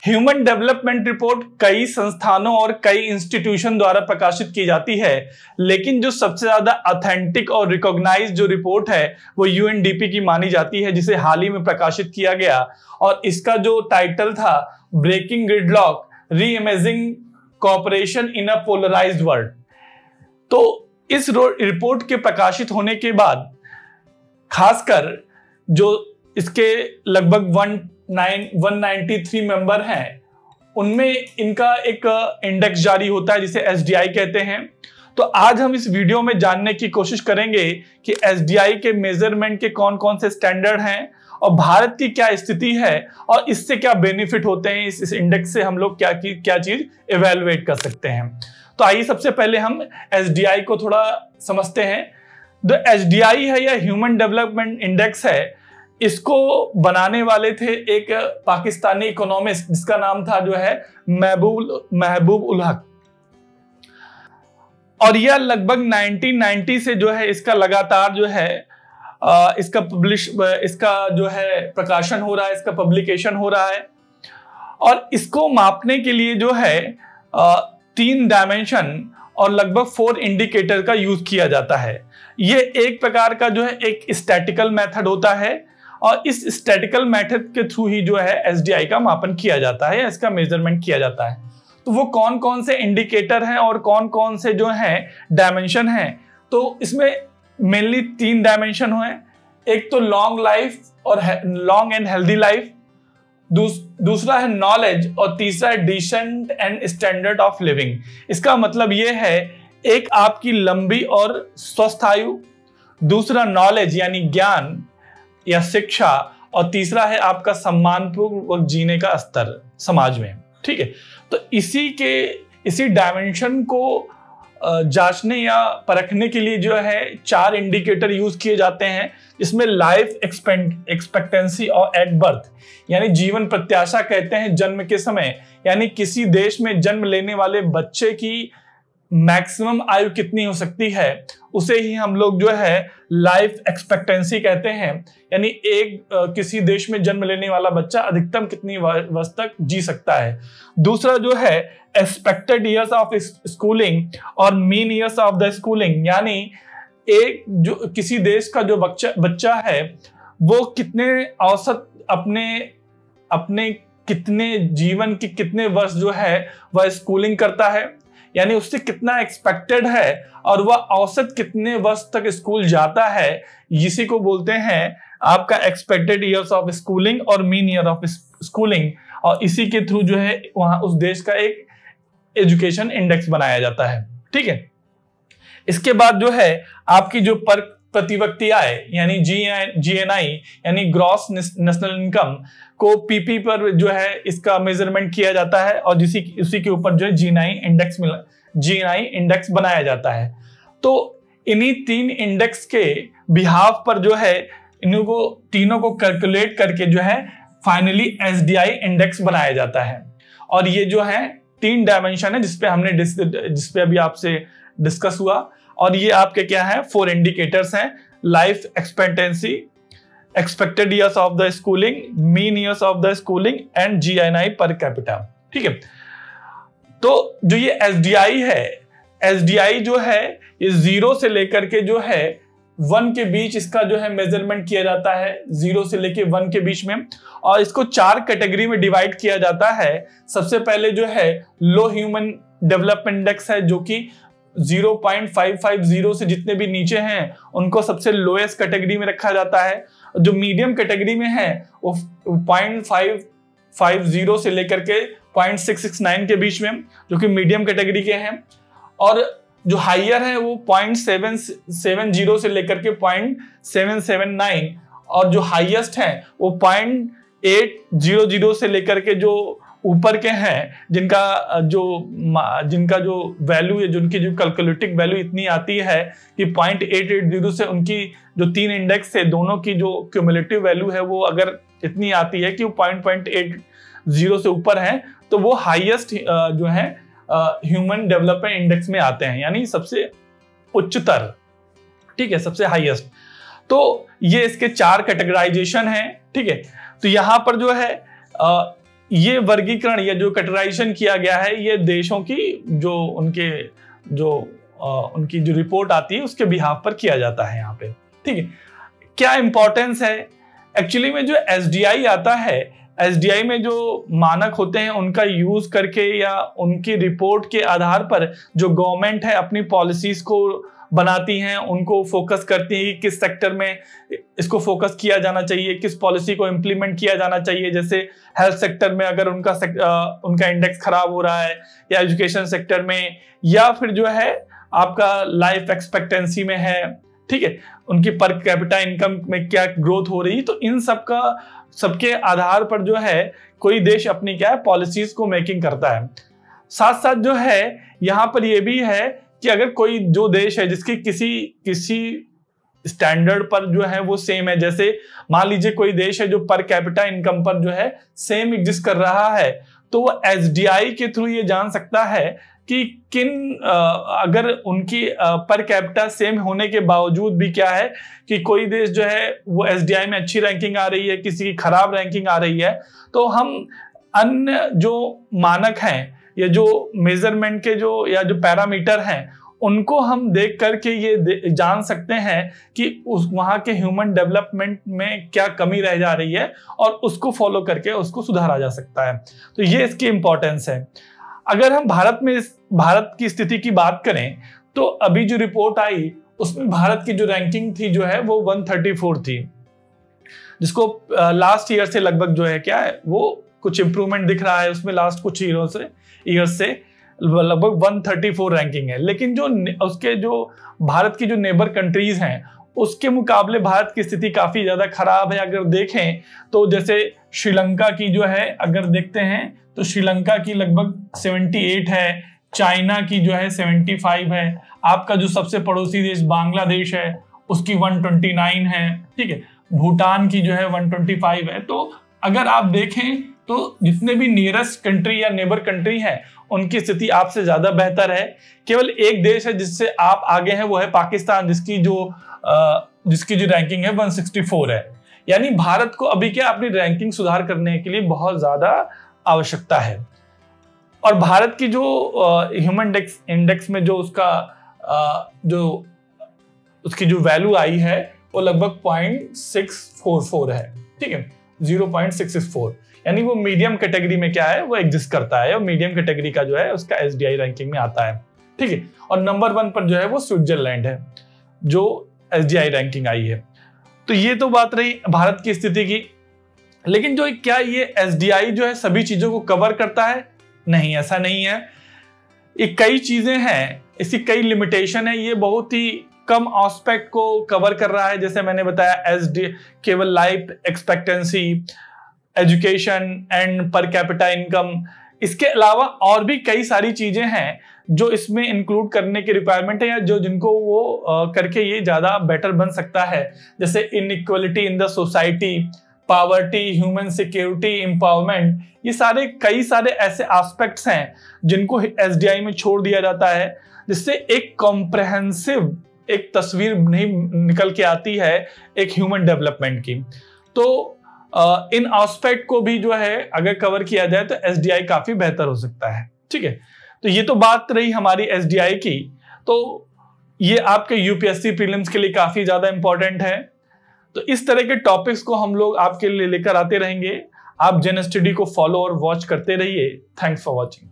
Human development report कई संस्थानों और कई इंस्टीट्यूशन द्वारा प्रकाशित की जाती है, लेकिन जो सबसे ज्यादा ऑथेंटिक और रिकॉग्नाइज जो रिपोर्ट है वो यूएनडीपी की मानी जाती है, जिसे हाल ही में प्रकाशित किया गया। और इसका जो टाइटल था breaking gridlock, reimagining cooperation in a polarised world. तो इस रिपोर्ट के प्रकाशित होने के बाद खासकर जो इसके लगभग 193 मेंबर हैं, उनमें इनका एक इंडेक्स जारी होता है जिसे एसडीआई कहते हैं। तो आज हम इस वीडियो में जानने की कोशिश करेंगे कि एसडीआई के मेजरमेंट के कौन कौन से स्टैंडर्ड हैं और भारत की क्या स्थिति है और इससे क्या बेनिफिट होते हैं, इस इंडेक्स से हम लोग क्या चीज इवेलुएट कर सकते हैं। तो आइए सबसे पहले हम एसडीआई को थोड़ा समझते हैं। जो एसडीआई है या ह्यूमन डेवलपमेंट इंडेक्स है, इसको बनाने वाले थे एक पाकिस्तानी इकोनॉमिस्ट जिसका नाम था जो है महबूब उल हक। और यह लगभग 1990 से जो है इसका लगातार जो है इसका जो है प्रकाशन हो रहा है, इसका पब्लिकेशन हो रहा है। और इसको मापने के लिए जो है 3 डायमेंशन और लगभग 4 इंडिकेटर का यूज किया जाता है। ये एक प्रकार का जो है एक स्टैटिकल मेथड होता है और इस स्टैटिकल मेथड के थ्रू ही जो है एसडीआई का मापन किया जाता है, इसका मेजरमेंट किया जाता है। तो वो कौन कौन से इंडिकेटर हैं और कौन कौन से जो हैं डायमेंशन हैं, तो इसमें मेनली 3 डायमेंशन हुए। एक तो लॉन्ग लाइफ और लॉन्ग एंड हेल्दी लाइफ, दूसरा है नॉलेज और तीसरा है decent and standard of living. इसका मतलब यह है, एक आपकी लंबी और स्वस्थ आयु, दूसरा नॉलेज यानी ज्ञान या शिक्षा, और तीसरा है आपका सम्मानपूर्वक जीने का स्तर समाज में। ठीक है, तो इसी डायमेंशन को जांचने या परखने के लिए जो है 4 इंडिकेटर यूज किए जाते हैं, जिसमें लाइफ एक्सपेक्टेंसी और एट बर्थ यानी जीवन प्रत्याशा कहते हैं जन्म के समय, यानी किसी देश में जन्म लेने वाले बच्चे की मैक्सिमम आयु कितनी हो सकती है, उसे ही हम लोग जो है लाइफ एक्सपेक्टेंसी कहते हैं। यानी किसी देश में जन्म लेने वाला बच्चा अधिकतम कितनी वर्ष तक जी सकता है। दूसरा जो है एक्सपेक्टेड ईयर्स ऑफ स्कूलिंग और mean years of the schooling, यानी जो किसी देश का जो बच्चा है वो कितने औसत अपने कितने जीवन के कितने वर्ष जो है वह स्कूलिंग करता है, यानी उससे कितना एक्सपेक्टेड है और वह औसत कितने वर्ष तक स्कूल जाता है, इसी को बोलते हैं आपका एक्सपेक्टेड ईयर्स ऑफ स्कूलिंग और मीन ईयर ऑफ स्कूलिंग। और इसी के थ्रू जो है वहां उस देश का एक एजुकेशन इंडेक्स बनाया जाता है। ठीक है, इसके बाद जो है आपकी जो प्रति व्यक्ति आय यानी जीएनआई यानी ग्रॉस नेशनल इनकम को पीपी पर जो है इसका मेजरमेंट किया जाता है और उसी के ऊपर जो है जीएनआई इंडेक्स बनाया जाता है। तो इन्हीं 3 इंडेक्स के बिहाफ पर जो है इनको तीनों को कैलकुलेट करके जो है फाइनली एसडीआई इंडेक्स बनाया जाता है। और ये जो है 3 डायमेंशन है जिसपे अभी आपसे डिस्कस हुआ। और ये आपके क्या है 4 इंडिकेटर्स हैं, life expectancy, expected years of the schooling, mean years of the schooling and GNI per capita. ठीक है, तो जो ये एसडीआई है, एसडीआई जो है ये 0 से लेकर के जो है 1 के बीच इसका जो है मेजरमेंट किया जाता है, 0 से लेके 1 के बीच में। और इसको 4 कैटेगरी में डिवाइड किया जाता है। सबसे पहले जो है लो ह्यूमन डेवलपमेंट इंडेक्स है, जो कि 0.550 से जितने भी नीचे हैं उनको सबसे लोएस्ट कैटेगरी में रखा जाता है। जो मीडियम कैटेगरी में है वो 0.550 से लेकर के 0.669 के बीच में, जो कि मीडियम कैटेगरी के हैं। और जो हाइयर है वो 0.770 से लेकर के 0.779, और जो हाईएस्ट है वो 0.800 से लेकर के जो ऊपर के हैं जिनका जो वैल्यू है, जिनकी जो कैलकुलेटिव वैल्यू इतनी आती है कि 0.880 से उनकी जो 3 इंडेक्स है दोनों की जो क्यूमुलेटिव वैल्यू है वो अगर इतनी आती है कि वो 0.80 से ऊपर है, तो वो हाईएस्ट जो है ह्यूमन डेवलपमेंट इंडेक्स में आते हैं, यानी सबसे उच्चतर। ठीक है, सबसे हाईएस्ट। तो ये इसके 4 कैटेगराइजेशन हैं। ठीक है, तो यहाँ पर जो है ये वर्गीकरण या जो कैटेगराइजेशन किया गया है ये देशों की जो उनकी जो रिपोर्ट आती है उसके बिहाफ पर किया जाता है यहाँ पे, ठीक है। क्या इंपॉर्टेंस है एक्चुअली में जो एसडीआई आता है, एसडीआई में जो मानक होते हैं उनका यूज करके या उनकी रिपोर्ट के आधार पर जो गवर्नमेंट है अपनी पॉलिसीज को बनाती हैं, उनको फोकस करती है कि किस सेक्टर में इसको फोकस किया जाना चाहिए, किस पॉलिसी को इम्प्लीमेंट किया जाना चाहिए। जैसे हेल्थ सेक्टर में अगर उनका इंडेक्स खराब हो रहा है, या एजुकेशन सेक्टर में, या फिर जो है आपका लाइफ एक्सपेक्टेंसी में है, ठीक है, उनकी पर कैपिटा इनकम में क्या ग्रोथ हो रही है। तो इन सबके आधार पर जो है कोई देश अपनी क्या है पॉलिसीज को मेकिंग करता है। साथ साथ जो है यहाँ पर ये भी है कि अगर कोई जो देश है जिसकी किसी स्टैंडर्ड पर जो है वो सेम है, जैसे मान लीजिए कोई देश है जो पर कैपिटा इनकम पर जो है सेम एग्जिस्ट कर रहा है, तो वो एसडीआई के थ्रू ये जान सकता है कि अगर उनकी पर कैपिटा सेम होने के बावजूद भी क्या है कि कोई देश जो है वो एसडीआई में अच्छी रैंकिंग आ रही है, किसी की खराब रैंकिंग आ रही है, तो हम अन्य जो मानक हैं या जो मेजरमेंट के जो पैरामीटर हैं उनको हम देख करके ये जान सकते हैं कि वहां के ह्यूमन डेवलपमेंट में क्या कमी रह जा रही है और उसको फॉलो करके उसको सुधारा जा सकता है। तो ये इसकी इंपॉर्टेंस है। अगर हम भारत की स्थिति की बात करें तो अभी जो रिपोर्ट आई उसमें भारत की जो रैंकिंग थी जो है वो 134 थी, जिसको लास्ट ईयर से लगभग जो है क्या है वो कुछ इंप्रूवमेंट दिख रहा है उसमें। लास्ट कुछ ईयर से लगभग 134 रैंकिंग है। लेकिन जो भारत की जो नेबर कंट्रीज हैं उसके मुकाबले भारत की स्थिति काफी ज्यादा खराब है। अगर देखें तो जैसे श्रीलंका की जो है अगर देखते हैं तो श्रीलंका की लगभग 78 है, चाइना की जो है 75 है, आपका जो सबसे पड़ोसी देश बांग्लादेश है उसकी 129 है, ठीक है, भूटान की जो है 125 है। तो अगर आप देखें तो जितने भी नियरेस्ट कंट्री या नेबर कंट्री हैं उनकी स्थिति आपसे ज्यादा बेहतर है। केवल एक देश है जिससे आप आगे हैं, वो है पाकिस्तान, जिसकी जो रैंकिंग है 164 है। यानी भारत को अभी क्या अपनी रैंकिंग सुधार करने के लिए बहुत ज्यादा आवश्यकता है। और भारत की जो ह्यूमन इंडेक्स में जो उसकी जो वैल्यू आई है वो लगभग 0.644 है, ठीक है, 0.664, यानी वो मीडियम कैटेगरी में क्या है वो एग्जिस्ट करता है और मीडियम कैटेगरी का जो है उसका एसडीआई रैंकिंग में आता है, ठीक है। और नंबर 1 पर जो है वो स्विट्जरलैंड है जो एसडीआई रैंकिंग आई है। तो ये तो बात रही भारत की स्थिति की। लेकिन जो क्या ये एसडीआई जो है सभी चीजों को कवर करता है? नहीं, ऐसा नहीं है। ये कई चीजें हैं, इसकी कई लिमिटेशन है, ये बहुत ही कम एस्पेक्ट को कवर कर रहा है। जैसे मैंने बताया एसडी केवल life expectancy, education and per capita income. इसके अलावा और भी कई सारी चीजें हैं जो इसमें इंक्लूड करने की रिक्वायरमेंट है या जिनको वो करके ये ज्यादा बेटर बन सकता है। जैसे inequality in the society, poverty, human security, empowerment, ये कई सारे ऐसे एस्पेक्ट्स हैं जिनको एसडीआई में छोड़ दिया जाता है, जिससे एक कॉम्प्रहेंसिव एक तस्वीर नहीं निकल के आती है एक ह्यूमन डेवलपमेंट की। तो इन एस्पेक्ट को भी जो है अगर कवर किया जाए तो एसडीआई काफी बेहतर हो सकता है, ठीक है। तो ये तो बात रही हमारी एसडीआई की। तो ये आपके यूपीएससी प्रीलिम्स के लिए काफी ज्यादा इंपॉर्टेंट है। तो इस तरह के टॉपिक्स को हम लोग आपके लिए लेकर आते रहेंगे। आप जेन स्टडी को फॉलो और वॉच करते रहिए। Thanks for watching.